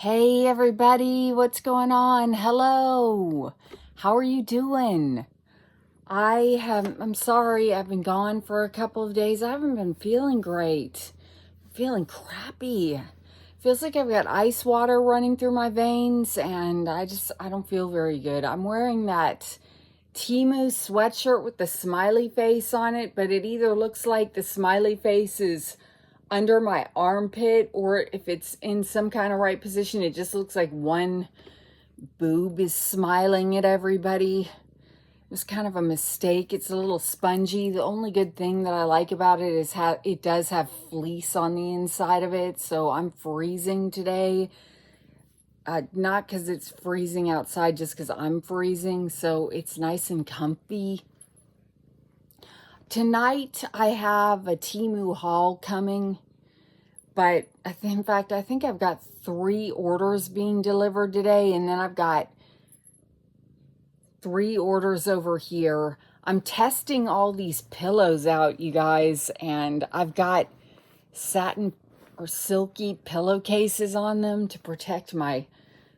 Hey everybody, what's going on? Hello. How are you doing? I'm sorry, I've been gone for a couple of days. I haven't been feeling great. I'm feeling crappy. Feels like I've got ice water running through my veins and I don't feel very good. I'm wearing that Timu sweatshirt with the smiley face on it, but it either looks like the smiley face is under my armpit, or if it's in some kind of right position, it just looks like one boob is smiling at everybody. It was kind of a mistake. It's a little spongy. The only good thing that I like about it is how it does have fleece on the inside of it. So I'm freezing today. Not because it's freezing outside, just because I'm freezing. So it's nice and comfy. Tonight I have a Temu haul coming. But in fact, I think I've got 3 orders being delivered today, and then I've got 3 orders over here. I'm testing all these pillows out, you guys, and I've got satin or silky pillowcases on them to protect my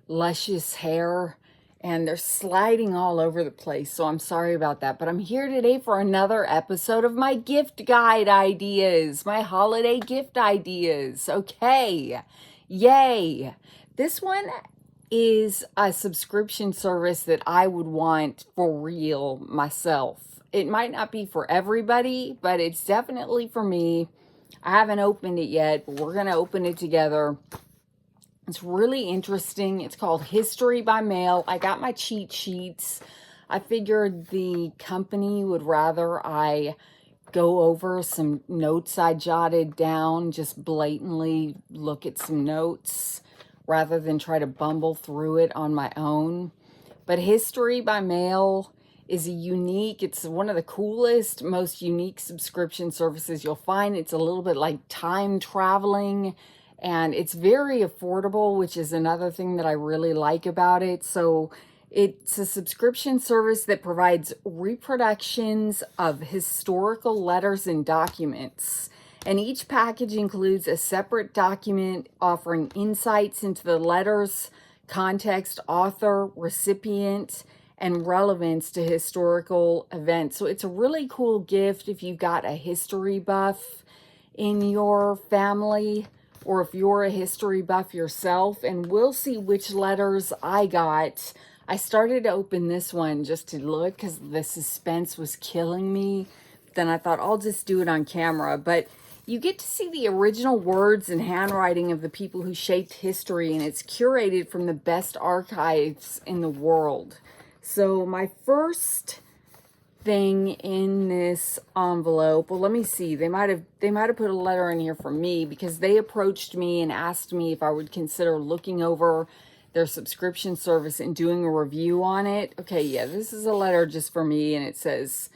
luscious hair, and they're sliding all over the place, so I'm sorry about that. But I'm here today for another episode of my gift guide ideas, my holiday gift ideas. Okay, yay. This one is a subscription service that I would want for real myself. It might not be for everybody, but it's definitely for me. I haven't opened it yet, but we're going to open it together. It's really interesting. It's called History by Mail. I got my cheat sheets. I figured the company would rather I go over some notes I jotted down, just blatantly look at some notes rather than try to bumble through it on my own. But History by Mail is it's one of the coolest, most unique subscription services you'll find. It's a little bit like time traveling, and it's very affordable, which is another thing that I really like about it. So it's a subscription service that provides reproductions of historical letters and documents. And each package includes a separate document offering insights into the letters, context, author, recipient, and relevance to historical events. So it's a really cool gift if you've got a history buff in your family, or if you're a history buff yourself. And we'll see which letters I got. I started to open this one just to look because the suspense was killing me. Then I thought I'll just do it on camera. But you get to see the original words and handwriting of the people who shaped history, and it's curated from the best archives in the world. So my first thing in this envelope, well, let me see, they might have put a letter in here for me, because they approached me and asked me if I would consider looking over their subscription service and doing a review on it. Okay, yeah, this is a letter just for me, and it says,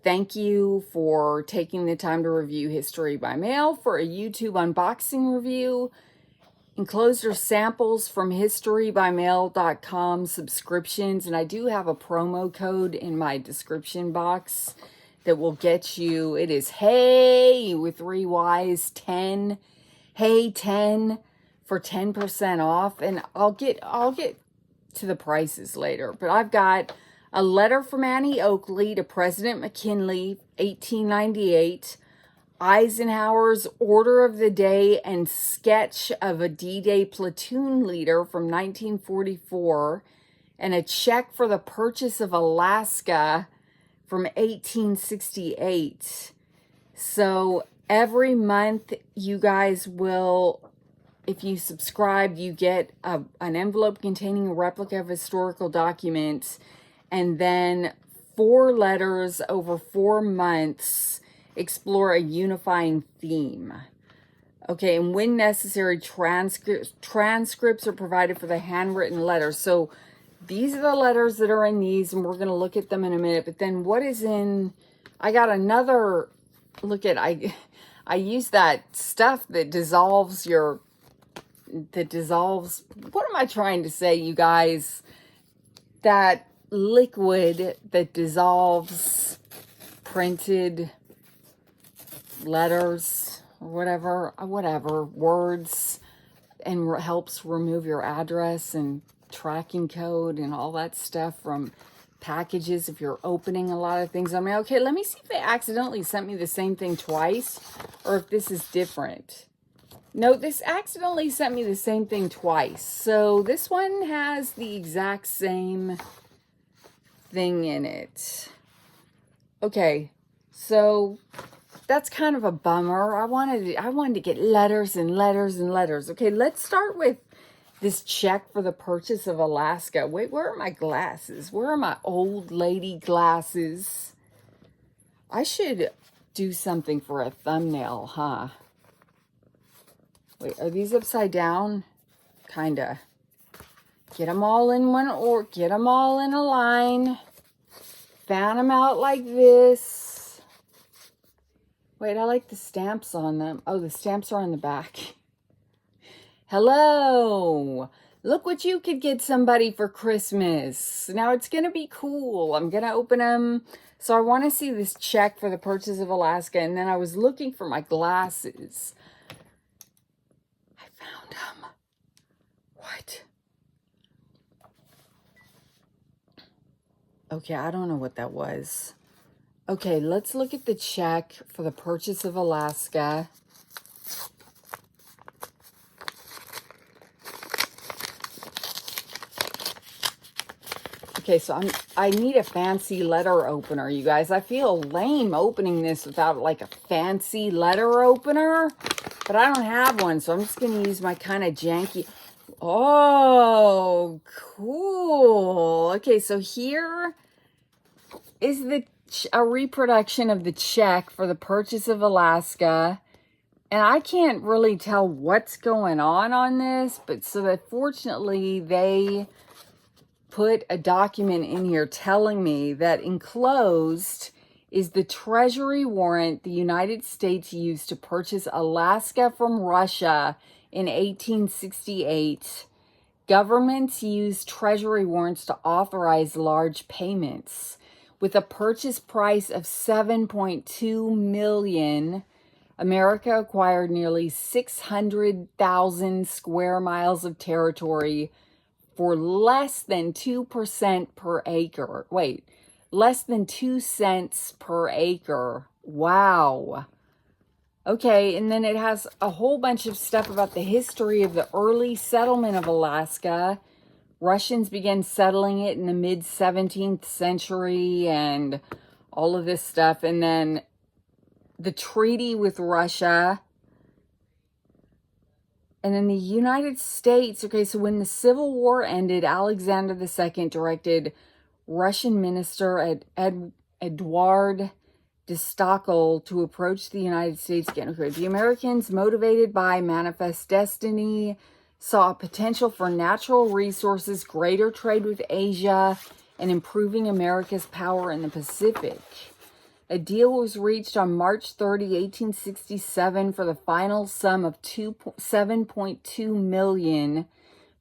"Thank you for taking the time to review History by Mail for a YouTube unboxing review. Enclosed are samples from historybymail.com subscriptions." And I do have a promo code in my description box that will get you, it is Heyyy with 3 Y's, 10, Heyyy 10 for 10% off. And I'll get to the prices later. But I've got a letter from Annie Oakley to President McKinley, 1898. Eisenhower's Order of the Day and sketch of a D-Day platoon leader from 1944, and a check for the purchase of Alaska from 1868. So every month you guys will, if you subscribe, you get an envelope containing a replica of historical documents, and then 4 letters over 4 months explore a unifying theme. Okay, and when necessary, transcripts are provided for the handwritten letters. So these are the letters that are in these, and we're going to look at them in a minute. But then what is in, I got another, look at, I use that stuff that dissolves what am I trying to say, you guys? That liquid that dissolves printed letters or whatever words. and helps remove your address and tracking code and all that stuff from packages if you're opening a lot of things. I mean, okay, let me see if they accidentally sent me the same thing twice or if this is different. No, this accidentally sent me the same thing twice. So this one has the exact same thing in it. Okay, so that's kind of a bummer. I wanted to get letters and letters and letters. Okay, let's start with this check for the purchase of Alaska. Wait, where are my glasses? Where are my old lady glasses? I should do something for a thumbnail, huh? Wait, are these upside down? Kinda. Get them all in one, or get them all in a line. Fan them out like this. Wait, I like the stamps on them. Oh, the stamps are on the back. Hello. Look what you could get somebody for Christmas. Now it's going to be cool. I'm going to open them. So I want to see this check for the purchase of Alaska. And then I was looking for my glasses. I found them. What? Okay, I don't know what that was. Okay, let's look at the check for the purchase of Alaska. Okay, so I need a fancy letter opener, you guys. I feel lame opening this without like a fancy letter opener, but I don't have one, so I'm just going to use my kind of janky. Oh, cool. Okay, so here is a reproduction of the check for the purchase of Alaska. And I can't really tell what's going on this, but so that fortunately they put a document in here telling me that enclosed is the Treasury warrant the United States used to purchase Alaska from Russia in 1868. Governments used Treasury warrants to authorize large payments. With a purchase price of $7.2 million, America acquired nearly 600,000 square miles of territory for less than 2% per acre. Wait, less than 2 cents per acre. Wow. Okay, and then it has a whole bunch of stuff about the history of the early settlement of Alaska. Russians began settling it in the mid-17th century and all of this stuff. And then the treaty with Russia. And then the United States. Okay, so when the Civil War ended, Alexander II directed Russian minister Eduard de Stockel to approach the United States again. Okay, the Americans, motivated by manifest destiny, saw a potential for natural resources, greater trade with Asia, and improving America's power in the Pacific. A deal was reached on March 30, 1867 for the final sum of $7.2 million.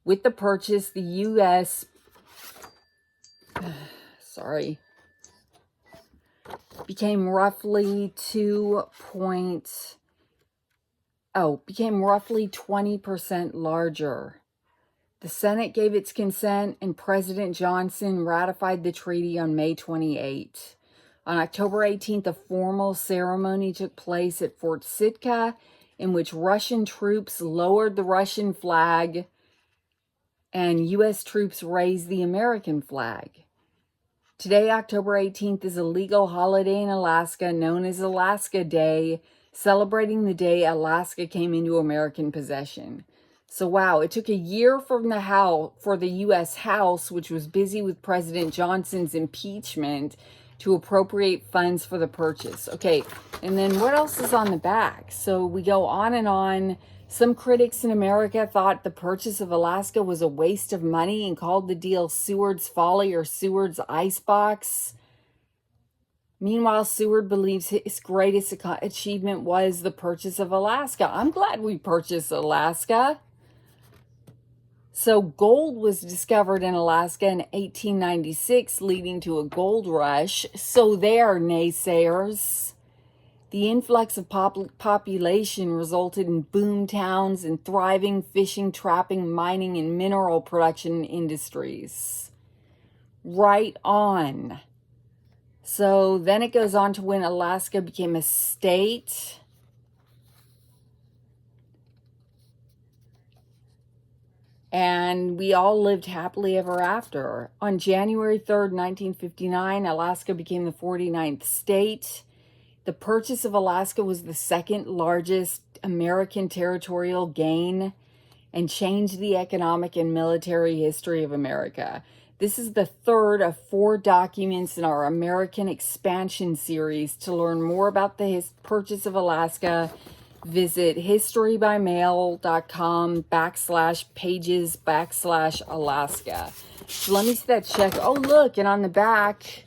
With the purchase, the U.S. became roughly 20% larger. The Senate gave its consent and President Johnson ratified the treaty on May 28. On October 18th, a formal ceremony took place at Fort Sitka in which Russian troops lowered the Russian flag and U.S. troops raised the American flag. Today, October 18th, is a legal holiday in Alaska known as Alaska Day, celebrating the day Alaska came into American possession. So wow, it took a year for the U.S. House, which was busy with President Johnson's impeachment, to appropriate funds for the purchase. Okay, and then what else is on the back? So we go on and on. Some critics in America thought the purchase of Alaska was a waste of money and called the deal Seward's Folly or Seward's Icebox. Meanwhile, Seward believes his greatest achievement was the purchase of Alaska. I'm glad we purchased Alaska. So gold was discovered in Alaska in 1896, leading to a gold rush. So there, naysayers. The influx of population resulted in boom towns and thriving fishing, trapping, mining, and mineral production industries. Right on. So then it goes on to when Alaska became a state. And we all lived happily ever after. On January 3rd, 1959, Alaska became the 49th state. The purchase of Alaska was the second largest American territorial gain and changed the economic and military history of America. This is the third of 4 documents in our American expansion series. To learn more about the purchase of Alaska, visit historybymail.com/pages/Alaska. So let me see that check. Oh, look, and on the back,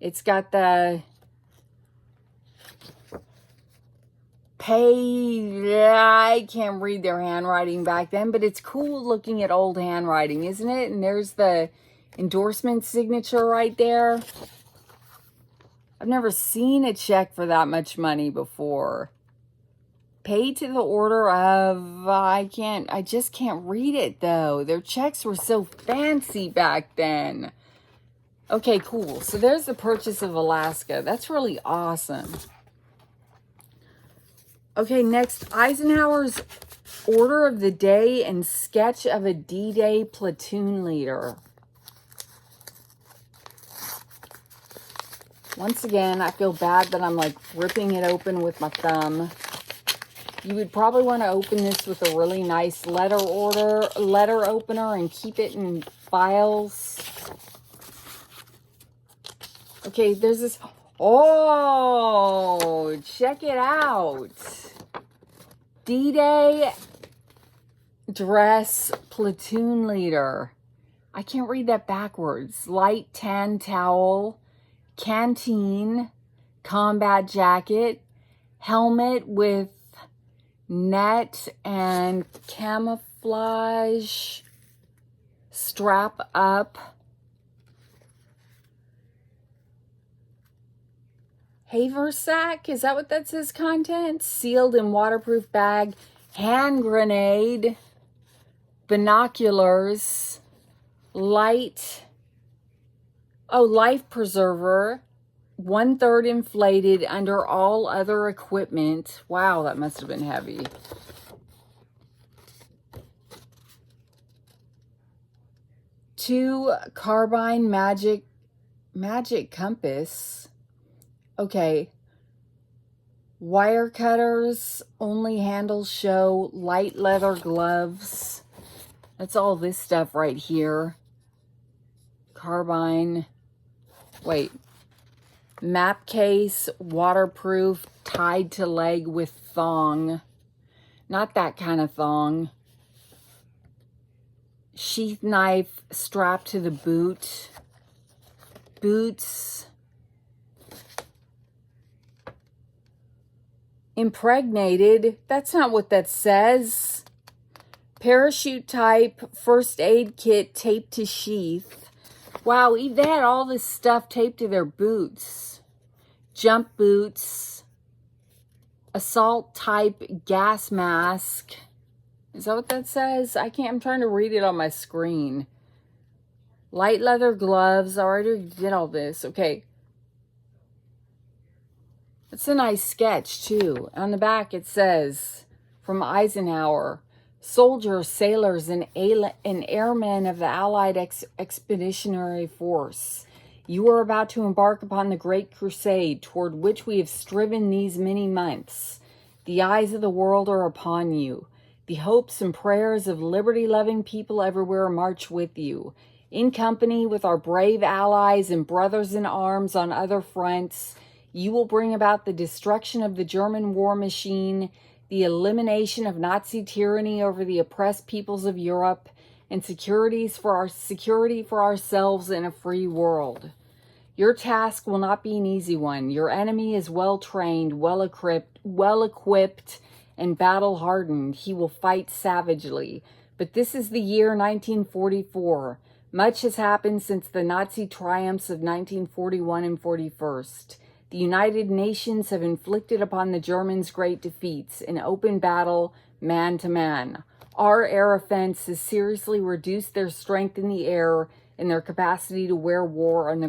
it's got the I can't read their handwriting back then, but it's cool looking at old handwriting, isn't it? And there's the endorsement signature right there. I've never seen a check for that much money before. Paid to the order of, I just can't read it though. Their checks were so fancy back then. Okay, cool. So there's the purchase of Alaska. That's really awesome. Okay, next, Eisenhower's order of the day and sketch of a D-Day platoon leader. Once again, I feel bad that I'm like ripping it open with my thumb. You would probably want to open this with a really nice letter opener and keep it in files. Okay, there's this. Oh, check it out. D-Day dress platoon leader. I can't read that backwards. Light tan towel, canteen, combat jacket, helmet with net and camouflage, strap up, haversack, is that what that says? Content, sealed in waterproof bag, hand grenade, binoculars, life preserver, 1/3 inflated under all other equipment. Wow, that must have been heavy. Two carbine magic compass. Okay. Wire cutters, only handles show, light leather gloves. That's all this stuff right here. Carbine. Wait. Map case, waterproof, tied to leg with thong. Not that kind of thong. Sheath knife strapped to the boot. Boots. Impregnated. That's not what that says. Parachute type first aid kit taped to sheath. Wow, they had all this stuff taped to their boots. Jump boots. Assault type gas mask. Is that what that says? I'm trying to read it on my screen. Light leather gloves. I already did all this. Okay. It's a nice sketch, too. On the back, it says, from Eisenhower, soldiers, sailors, and airmen of the Allied Expeditionary Force, you are about to embark upon the great crusade toward which we have striven these many months. The eyes of the world are upon you. The hopes and prayers of liberty-loving people everywhere march with you. In company with our brave allies and brothers in arms on other fronts, you will bring about the destruction of the German war machine, the elimination of Nazi tyranny over the oppressed peoples of Europe, and security for ourselves in a free world. Your task will not be an easy one. Your enemy is well-trained, well-equipped, and battle-hardened. He will fight savagely. But this is the year 1944. Much has happened since the Nazi triumphs of 1941 and 41. The United Nations have inflicted upon the Germans great defeats in open battle, man to man. Our air offense has seriously reduced their strength in the air and their capacity to wage war on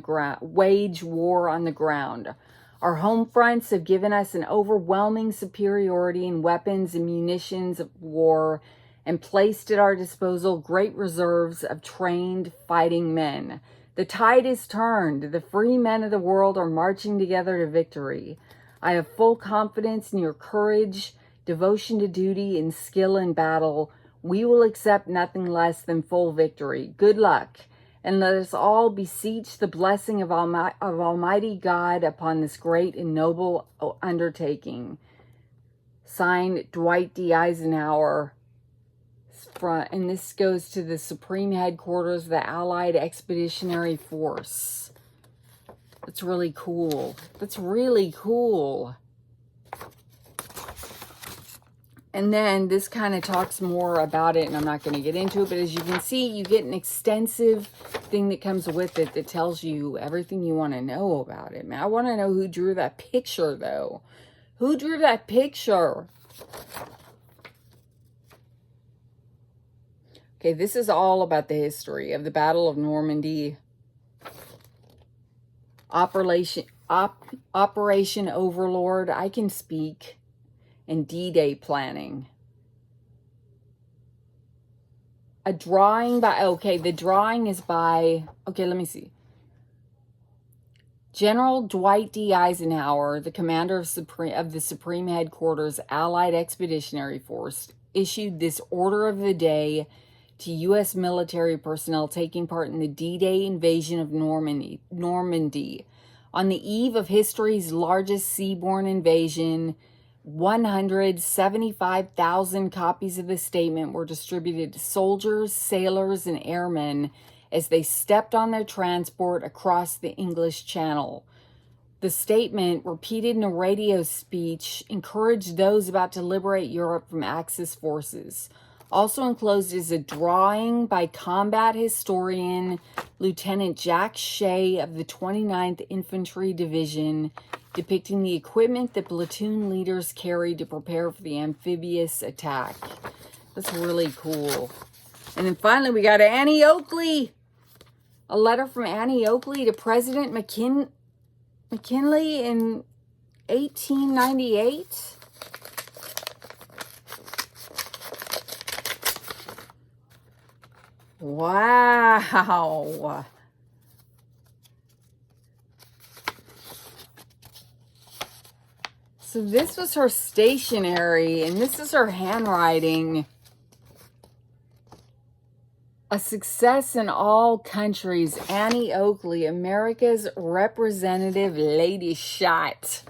the ground. Our home fronts have given us an overwhelming superiority in weapons and munitions of war and placed at our disposal great reserves of trained fighting men. The tide is turned. The free men of the world are marching together to victory. I have full confidence in your courage, devotion to duty, and skill in battle. We will accept nothing less than full victory. Good luck, and let us all beseech the blessing of Almighty God upon this great and noble undertaking. Signed, Dwight D. Eisenhower. And this goes to the Supreme Headquarters of the Allied Expeditionary Force. That's really cool. That's really cool. And then this kind of talks more about it, and I'm not going to get into it, but as you can see, you get an extensive thing that comes with it that tells you everything you want to know about it. Man, I want to know who drew that picture, though. Who drew that picture? Okay, this is all about the history of the Battle of Normandy. Operation Overlord, I can speak. And D-Day planning. A drawing by, okay, the drawing is by, okay, let me see. General Dwight D. Eisenhower, the commander of the Supreme Headquarters Allied Expeditionary Force, issued this order of the day to U.S. military personnel taking part in the D-Day invasion of Normandy. On the eve of history's largest seaborne invasion, 175,000 copies of the statement were distributed to soldiers, sailors, and airmen as they stepped on their transport across the English Channel. The statement, repeated in a radio speech, encouraged those about to liberate Europe from Axis forces. Also enclosed is a drawing by combat historian Lieutenant Jack Shea of the 29th Infantry Division, depicting the equipment that platoon leaders carried to prepare for the amphibious attack. That's really cool. And then finally, we got Annie Oakley. A letter from Annie Oakley to President McKinley in 1898. Wow. So this was her stationery, and this is her handwriting. A success in all countries, Annie Oakley, America's representative lady shot.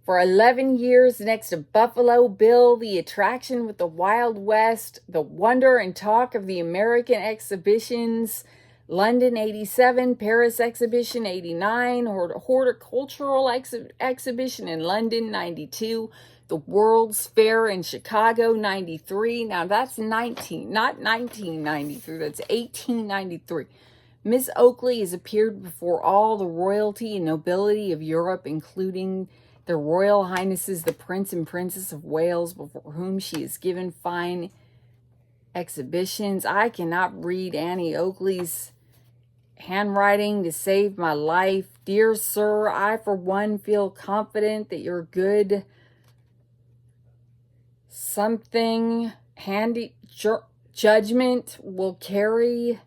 For 11 years next to Buffalo Bill, the attraction with the Wild West, the wonder and talk of the American exhibitions, London 87, Paris exhibition 89, horticultural exhibition in London 92, the World's Fair in Chicago 93. Now that's not 1993, that's 1893. Miss Oakley has appeared before all the royalty and nobility of Europe, including their Royal Highnesses, the Prince and Princess of Wales, before whom she has given fine exhibitions. I cannot read Annie Oakley's handwriting to save my life. Dear sir, I for one feel confident that your good something handy judgment will carry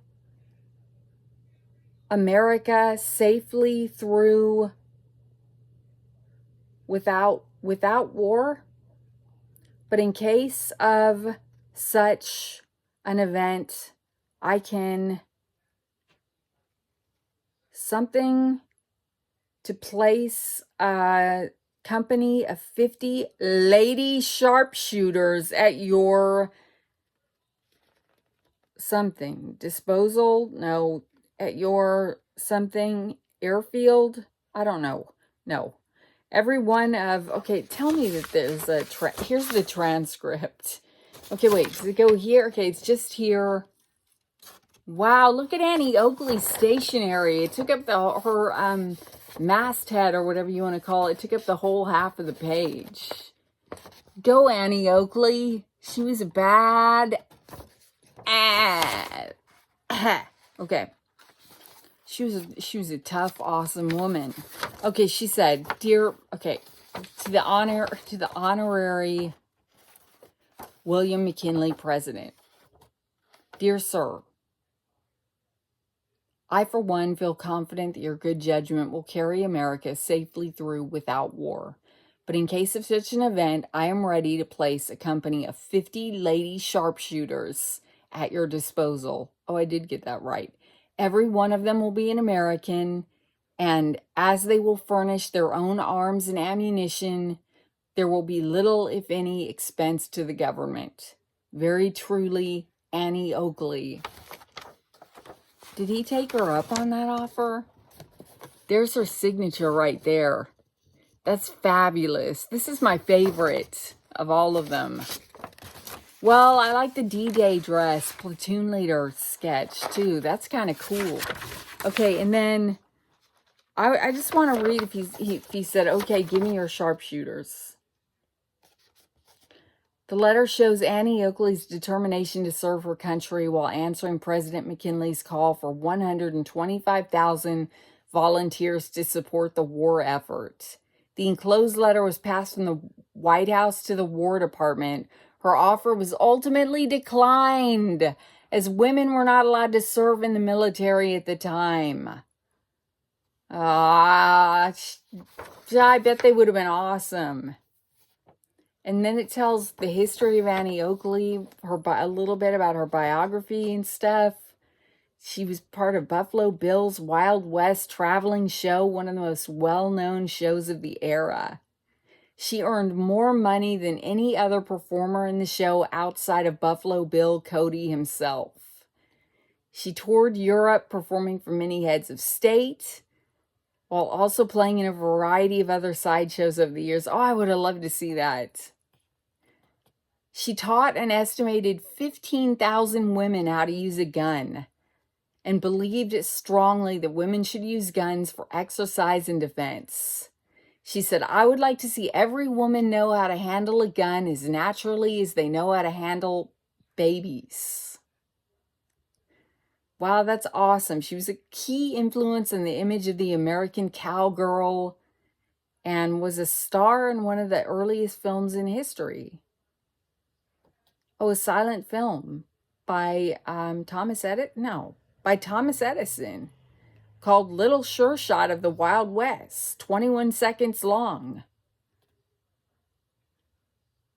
America safely through without war. But in case of such an event, I can something to place a company of 50 lady sharpshooters at your something disposal. No, at your something airfield. I don't know. No. Every one of, okay, tell me that there's a, here's the transcript. Okay, wait, does it go here? Okay, it's just here. Wow, look at Annie Oakley's stationery. It took up her masthead or whatever you want to call it. It took up the whole half of the page. Go, Annie Oakley. She was a bad ad. Okay. She was a tough, awesome woman. Okay, she said, dear, okay, to the honorary William McKinley President. Dear Sir, I, for one, feel confident that your good judgment will carry America safely through without war. But in case of such an event, I am ready to place a company of 50 lady sharpshooters at your disposal. Oh, I did get that right. Every one of them will be an American, and as they will furnish their own arms and ammunition, there will be little, if any, expense to the government. Very truly, Annie Oakley. Did he take her up on that offer? There's her signature right there. That's fabulous. This is my favorite of all of them. Well, I like the D-Day dress, platoon leader sketch, too. That's kind of cool. Okay, and then I just want to read if he said, okay, give me your sharpshooters. The letter shows Annie Oakley's determination to serve her country while answering President McKinley's call for 125,000 volunteers to support the war effort. The enclosed letter was passed from the White House to the War Department. Her offer was ultimately declined, as women were not allowed to serve in the military at the time. I bet they would have been awesome. And then it tells the history of Annie Oakley, a little bit about her biography and stuff. She was part of Buffalo Bill's Wild West traveling show, one of the most well-known shows of the era. She earned more money than any other performer in the show outside of Buffalo Bill Cody himself. She toured Europe, performing for many heads of state, while also playing in a variety of other sideshows over the years. Oh, I would have loved to see that. She taught an estimated 15,000 women how to use a gun and believed strongly that women should use guns for exercise and defense. She said, I would like to see every woman know how to handle a gun as naturally as they know how to handle babies. Wow, that's awesome. She was a key influence in the image of the American cowgirl and was a star in one of the earliest films in history. Oh, a silent film by Thomas Edison called Little Sure Shot of the Wild West, 21 seconds long.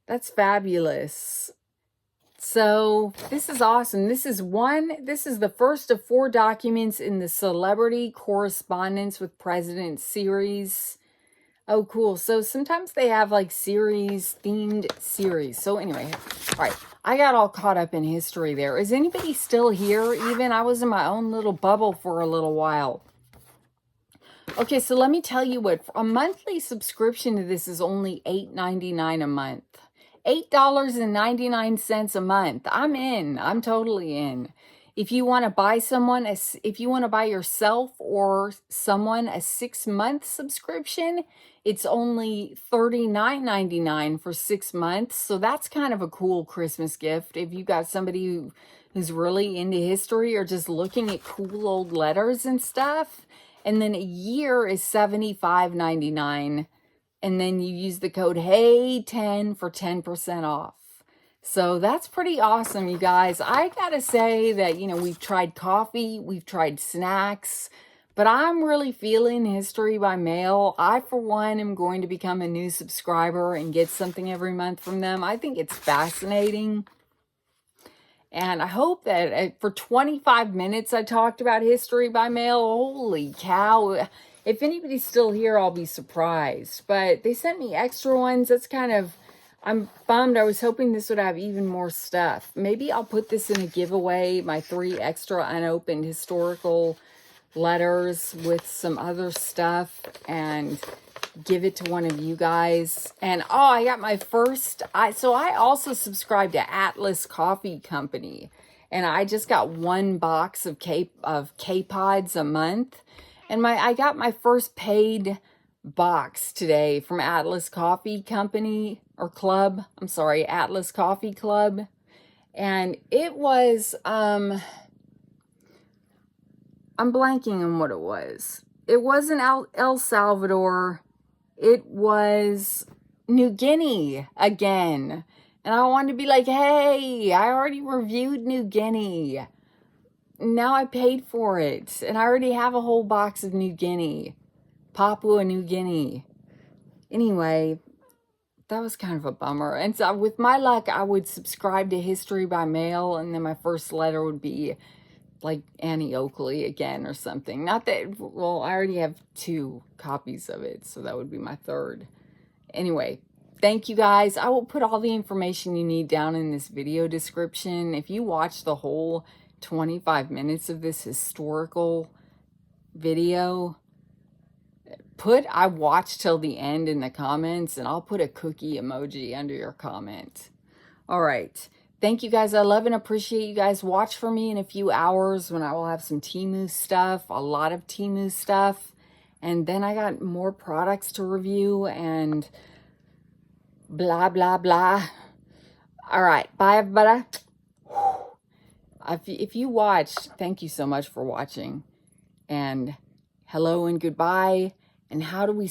That's fabulous. So this is awesome. This is the first of 4 documents in the Celebrity Correspondence with President series. Oh, cool. So sometimes they have like themed series. So anyway, all right. I got all caught up in history there. Is anybody still here even? I was in my own little bubble for a little while. Okay, so let me tell you what. A monthly subscription to this is only $8.99 a month. $8.99 a month. I'm in. I'm totally in. If you want to buy yourself or someone a 6-month subscription, it's only $39.99 for 6 months. So that's kind of a cool Christmas gift if you got somebody who's really into history or just looking at cool old letters and stuff. And then a year is $75.99. And then you use the code HEYY10 for 10% off. So that's pretty awesome, you guys. I gotta say that, we've tried coffee, we've tried snacks, but I'm really feeling History by Mail. I, for one, am going to become a new subscriber and get something every month from them. I think it's fascinating. And I hope that for 25 minutes I talked about History by Mail. Holy cow. If anybody's still here, I'll be surprised. But they sent me extra ones. I'm bummed. I was hoping this would have even more stuff. Maybe I'll put this in a giveaway, my 3 extra unopened historical letters with some other stuff, and give it to one of you guys. And I got my first, I also subscribe to Atlas Coffee Company, and I just got 1 box of K-Pods a month. And I got my first paid box today from Atlas Coffee Company or Club. I'm sorry, Atlas Coffee Club. And it was, I'm blanking on what it was. It wasn't El Salvador. It was New Guinea again. And I wanted to be like, hey, I already reviewed New Guinea. Now I paid for it. And I already have a whole box of New Guinea. Papua New Guinea. Anyway, that was kind of a bummer. And so with my luck, I would subscribe to History by Mail, and then my first letter would be like Annie Oakley again or something. Not that, well, I already have 2 copies of it, so that would be my 3rd. Anyway, thank you guys. I will put all the information you need down in this video description. If you watch the whole 25 minutes of this historical video, put I watched till the end in the comments, and I'll put a cookie emoji under your comment. All right. Thank you guys. I love and appreciate you guys. Watch for me in a few hours when I will have some Temu stuff, a lot of Temu stuff. And then I got more products to review and blah, blah, blah. All right. Bye, everybody. If you watched, thank you so much for watching. And hello and goodbye. And how do we